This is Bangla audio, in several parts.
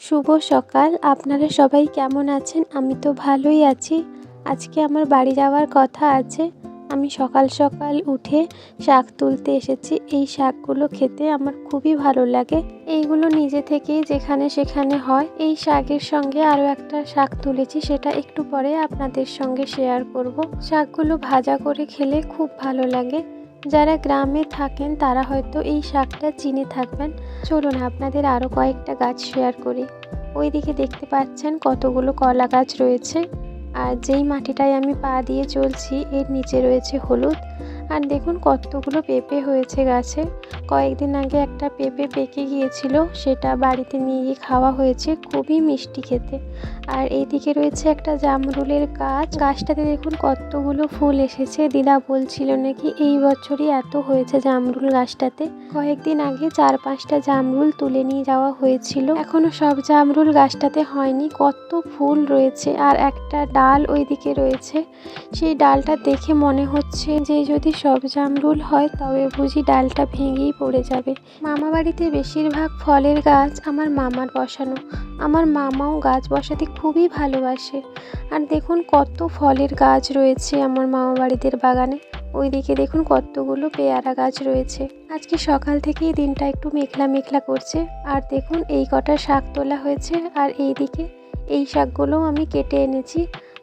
শুভ সকাল। আপনারা সবাই কেমন আছেন? আমি তো ভালোই আছি। আজকে আমার বাড়ি যাওয়ার কথা আছে। আমি সকাল সকাল উঠে শাক তুলতে এসেছি। এই শাকগুলো খেতে আমার খুবই ভালো লাগে। এইগুলো নিজে থেকেই যেখানে সেখানে হয়। এই শাকের সঙ্গে আরও একটা শাক তুলেছি, সেটা একটু পরে আপনাদের সঙ্গে শেয়ার করব। শাকগুলো ভাজা করে খেলে খুব ভালো লাগে। যারা গ্রামে থাকেন তারা হয়তো এই শাকটা চিনে থাকবেন। চলুন আপনাদের আরও কয়েকটা গাছ শেয়ার করি। ওইদিকে দেখতে পাচ্ছেন কতগুলো কলা গাছ রয়েছে, আর যেই মাটিটায় আমি পা দিয়ে চলছি এর নিচে রয়েছে হলুদ। আর দেখুন কতগুলো পেঁপে হয়েছে গাছে। কয়েকদিন আগে একটা পেঁপে পেকে গিয়েছিল, সেটা বাড়িতে নিয়ে গিয়ে খাওয়া হয়েছে, খুবই মিষ্টি খেতে। আর এইদিকে রয়েছে একটা জামরুলের গাছ। গাছটাতে দেখুন কতগুলো ফুল এসেছে। দিদা বলছিল নাকি এই বছরই এত হয়েছে জামরুল গাছটাতে। কয়েকদিন আগে 4-5টা জামরুল তুলে নিয়ে যাওয়া হয়েছিল। এখনো সব জামরুল গাছটাতে হয়নি, কত ফুল রয়েছে। আর একটা ডাল ওইদিকে রয়েছে, সেই ডালটা দেখে মনে হচ্ছে যে যদি সব জামরুল হয় তবে বুঝি ডালটা ভেঙেই পড়ে যাবে। মামা বাড়িতে বেশিরভাগ ফলের গাছ আমার মামার বসানো। আমার মামাও গাছ বসাতে খুবই ভালোবাসে। আর দেখুন কত ফলের গাছ রয়েছে আমার মামা বাড়িদের বাগানে। ওইদিকে দেখুন কতগুলো পেয়ারা গাছ রয়েছে। আজকে সকাল থেকেই দিনটা একটু মেঘলা মেঘলা করছে। আর দেখুন এই কটা শাক তোলা হয়েছে, আর এইদিকে এই শাকগুলো আমি কেটে এনেছি।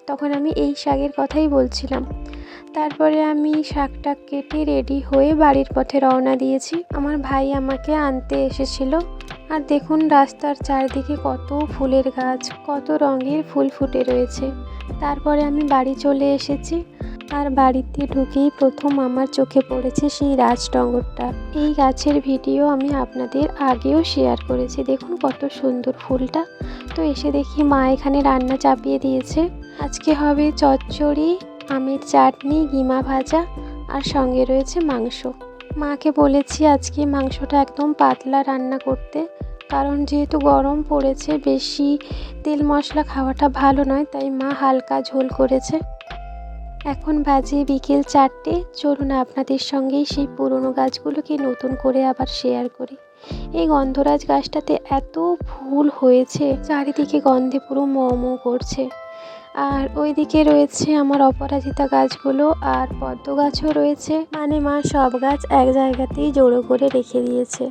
তখন আমি এই শাকের কথাই বলছিলাম। তারপরে আমি শাকটা কেটে রেডি হয়ে বাড়ির পথে রওনা দিয়েছি। আমার ভাই আমাকে আনতে এসেছিল। আর দেখুন রাস্তার চারদিকে কত ফুলের গাছ, কত রঙের ফুল ফুটে রয়েছে। তারপরে আমি বাড়ি চলে এসেছি। আর বাড়িতে ঢুকেই প্রথম আমার চোখে পড়েছে সেই রাজটগরটা। এই গাছের ভিডিও আমি আপনাদের আগেও শেয়ার করেছি। দেখুন কত সুন্দর ফুলটা। তো এসে দেখি মা এখানে রান্না চাপিয়ে দিয়েছে। আজকে হবে চচ্চড়ি, আমের চাটনি, গিমা ভাজা, আর সঙ্গে রয়েছে মাংস। মাকে বলেছি আজকে মাংসটা একদম পাতলা রান্না করতে, কারণ যেহেতু গরম পড়েছে, বেশি তেল মশলা খাওয়াটা ভালো নয়, তাই মা হালকা ঝোল করেছে। এখন বাজে বিকেল 4টে। চলুন আপনাদের সঙ্গেই সেই পুরনো গাছগুলোকে নতুন করে আবার শেয়ার করি। এই গন্ধরাজ গাছটাতে এত ফুল হয়েছে, চারিদিকে গন্ধে পুরো ম ম করছে। আর ওইদিকে রয়েছে আমার অপরাজিতা গাছগুলো, আর পদ্ম গাছও রয়েছে। মানে মা সব গাছ এক জায়গাতেই জড়ো করে রেখে দিয়েছে।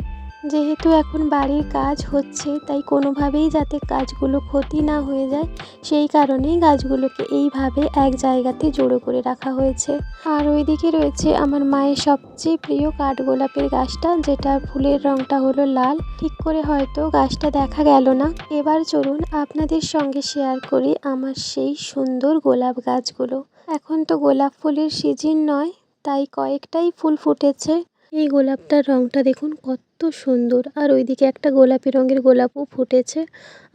যেহেতু এখন বাড়ির কাজ হচ্ছে, তাই কোনোভাবেই যাতে গাছগুলো ক্ষতি না হয়ে যায়, সেই কারণেই গাছগুলোকে এইভাবে এক জায়গাতে জড়ো করে রাখা হয়েছে। আর ওইদিকে রয়েছে আমার মায়ের সবচেয়ে প্রিয় কাঠগোলাপের গাছটা, যেটা ফুলের রঙটা হলো লাল। ঠিক করে হয়তো গাছটা দেখা গেল না। এবার চলুন আপনাদের সঙ্গে শেয়ার করি আমার সেই সুন্দর গোলাপ গাছগুলো। এখন তো গোলাপ ফুলের সিজন নয়, তাই কয়েকটাই ফুল ফুটেছে। এই গোলাপটার রঙটা দেখুন কত সুন্দর। আর ওইদিকে একটা গোলাপি রঙের গোলাপও ফুটেছে।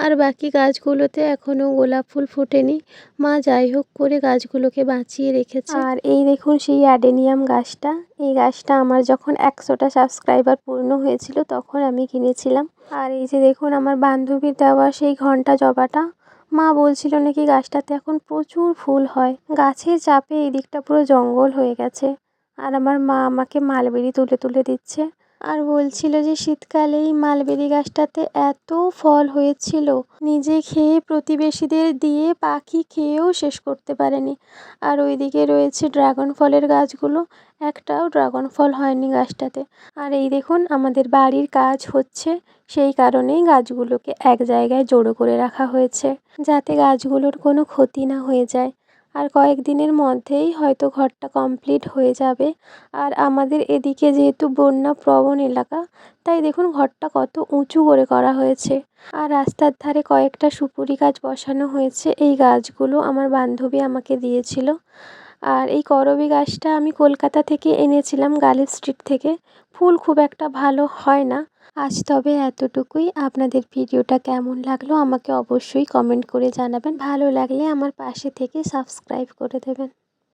আর বাকি গাছগুলোতে এখনও গোলাপ ফুল ফোটেনি। মা যাই হোক করে গাছগুলোকে বাঁচিয়ে রেখেছে। আর এই দেখুন সেই অ্যাডেনিয়াম গাছটা। এই গাছটা আমার যখন 100টা সাবস্ক্রাইবার পূর্ণ হয়েছিল তখন আমি কিনেছিলাম। আর এই যে দেখুন আমার বান্ধবীর দেওয়া সেই ঘন্টা জবাটা। মা বলছিল নাকি গাছটাতে এখন প্রচুর ফুল হয়। গাছের চাপে এই দিকটা পুরো জঙ্গল হয়ে গেছে। আর আমার মা আমাকে মালবেরি তুলে তুলে দিচ্ছে, আর বলছিল যে শীতকালে এই মালবেরি গাছটাতে এত ফল হয়েছিল, নিজে খেয়ে প্রতিবেশীদের দিয়ে পাখি খেয়েও শেষ করতে পারেনি। আর ওইদিকে রয়েছে ড্রাগন ফলের গাছগুলো, একটাও ড্রাগন ফল হয়নি গাছটাতে। আর এই দেখুন আমাদের বাড়ির কাজ হচ্ছে, সেই কারণেই গাছগুলোকে এক জায়গায় জড়ো করে রাখা হয়েছে, যাতে গাছগুলোর কোনো ক্ষতি না হয়ে যায়। আর কয়েকদিনের মধ্যেই হয়তো ঘরটা কমপ্লিট হয়ে যাবে। আর আমাদের এদিকে যেহেতু বন্যা প্রবণ এলাকা, তাই দেখুন ঘরটা কত উঁচু করে করা হয়েছে। আর রাস্তার ধারে কয়েকটা সুপুরি গাছ বসানো হয়েছে। এই গাছগুলো আমার বান্ধবী আমাকে দিয়েছিল। আর এই করবী গাছটা আমি কলকাতা থেকে এনেছিলাম, গার্লস স্ট্রিট থেকে। ফুল খুব একটা ভালো হয় না। আজ তবে এতটুকুই। আপনাদের ভিডিওটা কেমন লাগলো আমাকে অবশ্যই কমেন্ট করে জানাবেন। ভালো লাগলে আমার পাশে থেকে সাবস্ক্রাইব করে দেবেন।